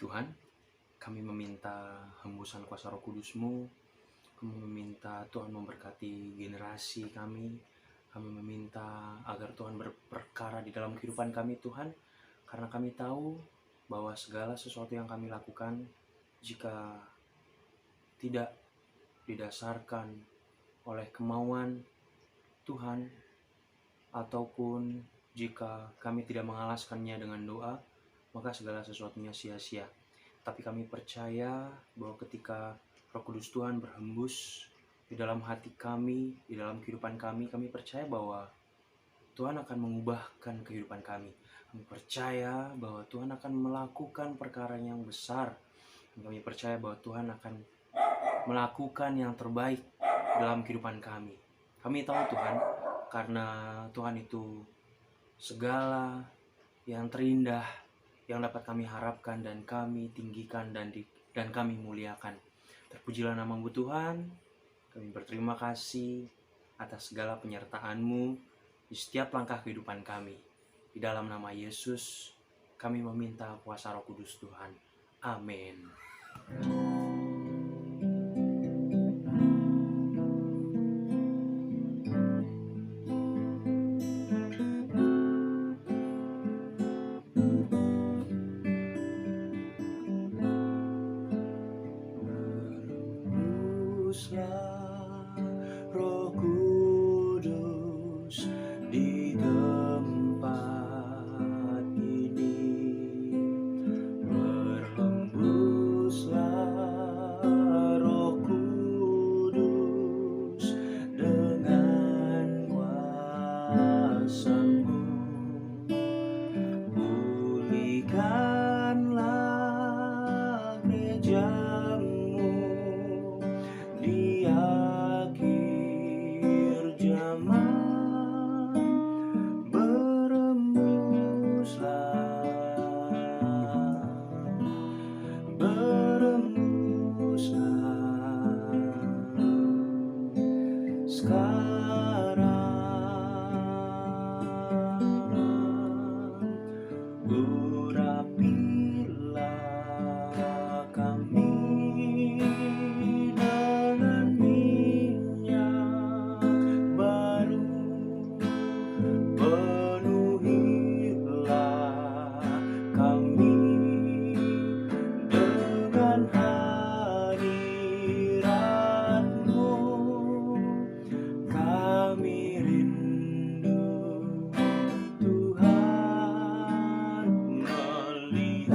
Tuhan, kami meminta hembusan kuasa Roh Kudus-Mu. Kami meminta Tuhan memberkati generasi kami. Kami meminta agar Tuhan berperkara di dalam kehidupan kami, Tuhan. Karena kami tahu bahwa segala sesuatu yang kami lakukan, jika tidak didasarkan oleh kemauan Tuhan, ataupun jika kami tidak mengalaskannya dengan doa, maka segala sesuatunya sia-sia. Tapi kami percaya bahwa ketika Roh Kudus Tuhan berhembus di dalam hati kami, di dalam kehidupan kami, kami percaya bahwa Tuhan akan mengubahkan kehidupan kami. Kami percaya bahwa Tuhan akan melakukan perkara yang besar. Kami percaya bahwa Tuhan akan melakukan yang terbaik dalam kehidupan kami. Kami tahu Tuhan, karena Tuhan itu segala yang terindah yang dapat kami harapkan dan kami tinggikan dan kami muliakan. Terpujilah nama-Mu Tuhan. Kami berterima kasih atas segala penyertaan-Mu di setiap langkah kehidupan kami. Di dalam nama Yesus kami meminta kuasa Roh Kudus Tuhan. Amin. Berhembuslah Roh Kudus di tempat ini. Berhembuslah Roh Kudus dengan kuasa-Mu. Pulihkanlah gereja-Mu di akhir zaman. Berembuslah sekarang. Urapilah kami dengan minyak baru. Penuhilah kami dengan hadirat-Mu. Kami rindu Tuhan melihat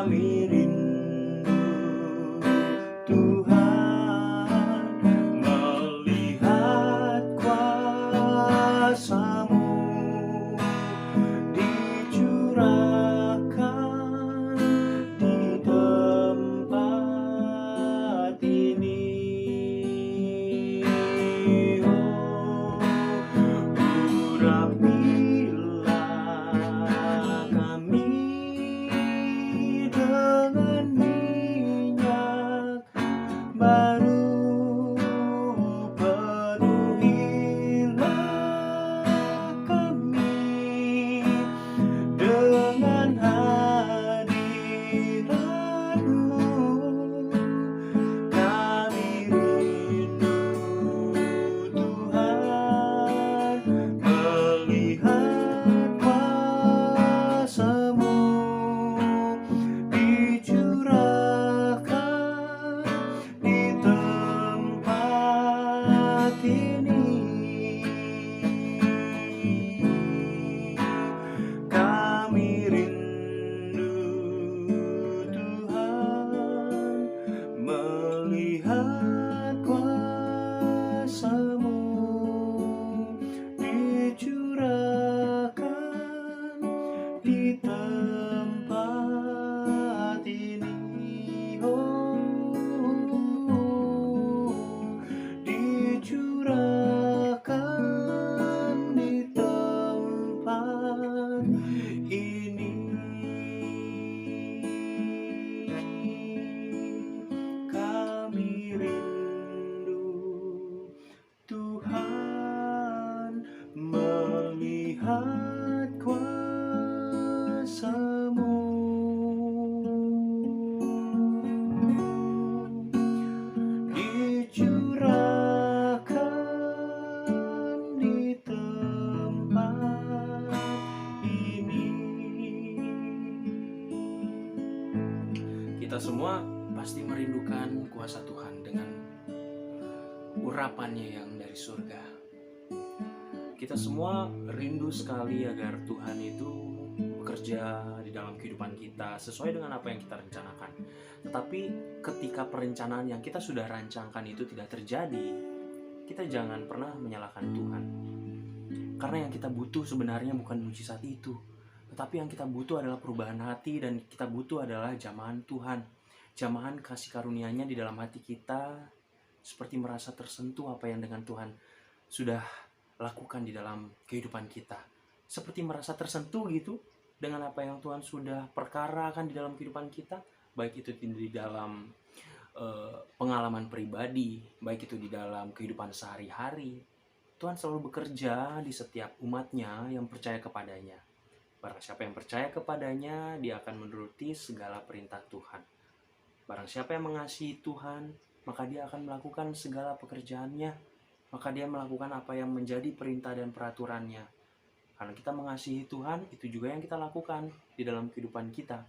kami rindu Tuhan, melihat kuasa-Mu dicurahkan di tempat ini. Oh, urapilah kami dengan minyak baru, penuhilah kami dengan hadirat-Mu. Kami rindu Tuhan, melihat kuasa-Mu dicurahkan di tempat ini. Kami rindu Tuhan, melihat kuasa-Mu dicurahkan di tempat ini. Oh, dicurahkan di tempat ini. Kami rindu Tuhan, melihat kuasa-Mu dicurahkan di tempat ini. Kita semua pasti merindukan kuasa Tuhan dengan urapannya yang dari surga. Kita semua rindu sekali agar Tuhan itu bekerja di dalam kehidupan kita sesuai dengan apa yang kita rencanakan. Tetapi ketika perencanaan yang kita sudah rancangkan itu tidak terjadi, kita jangan pernah menyalahkan Tuhan. Karena yang kita butuh sebenarnya bukan mujizat itu, tetapi yang kita butuh adalah perubahan hati, dan kita butuh adalah jamahan Tuhan. Jamahan kasih karunia-Nya di dalam hati kita, seperti merasa tersentuh apa yang dengan Tuhan sudah lakukan di dalam kehidupan kita. Seperti merasa tersentuh gitu dengan apa yang Tuhan sudah perkarakan di dalam kehidupan kita, baik itu di dalam pengalaman pribadi, baik itu di dalam kehidupan sehari-hari. Tuhan selalu bekerja di setiap umat-Nya yang percaya kepadanya. Barang siapa yang percaya kepadanya, dia akan menuruti segala perintah Tuhan. Barang siapa yang mengasihi Tuhan, maka dia akan melakukan segala pekerjaannya. Maka dia melakukan apa yang menjadi perintah dan peraturannya. Karena kita mengasihi Tuhan, itu juga yang kita lakukan di dalam kehidupan kita.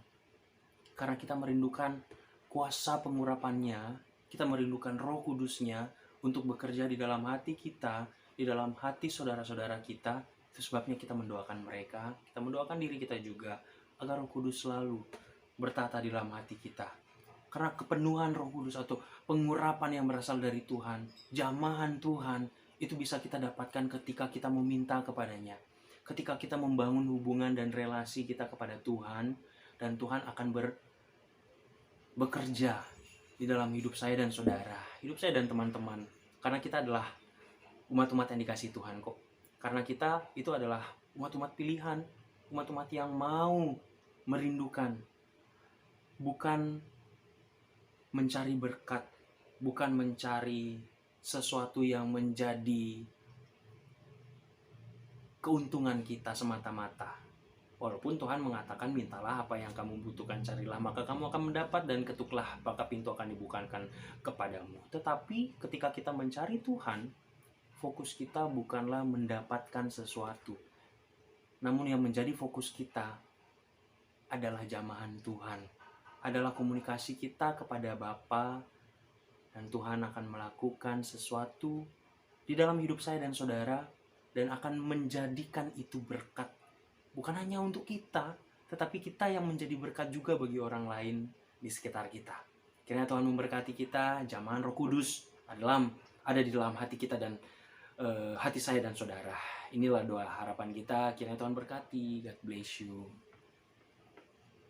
Karena kita merindukan kuasa pengurapan-Nya, kita merindukan Roh Kudus-Nya untuk bekerja di dalam hati kita, di dalam hati saudara-saudara kita. Itu sebabnya kita mendoakan mereka, kita mendoakan diri kita juga, agar Roh Kudus selalu bertata di dalam hati kita. Karena kepenuhan Roh Kudus atau pengurapan yang berasal dari Tuhan, jamahan Tuhan, itu bisa kita dapatkan ketika kita meminta kepadanya. Ketika kita membangun hubungan dan relasi kita kepada Tuhan, dan Tuhan akan bekerja di dalam hidup saya dan saudara, hidup saya dan teman-teman. Karena kita adalah umat-umat yang dikasih Tuhan kok. Karena kita itu adalah umat-umat pilihan, umat-umat yang mau merindukan, bukan mencari berkat, bukan mencari sesuatu yang menjadi keuntungan kita semata-mata. Walaupun Tuhan mengatakan, mintalah apa yang kamu butuhkan, carilah maka kamu akan mendapat, dan ketuklah maka pintu akan dibukakan kepadamu. Tetapi ketika kita mencari Tuhan, fokus kita bukanlah mendapatkan sesuatu, namun yang menjadi fokus kita adalah jamahan Tuhan, adalah komunikasi kita kepada Bapa, dan Tuhan akan melakukan sesuatu di dalam hidup saya dan saudara, dan akan menjadikan itu berkat, bukan hanya untuk kita, tetapi kita yang menjadi berkat juga bagi orang lain di sekitar kita. Kiranya Tuhan memberkati kita, jamahan Roh Kudus ada di dalam hati kita dan hati saya dan saudara. Inilah doa harapan kita. Kiranya Tuhan berkati. God bless you.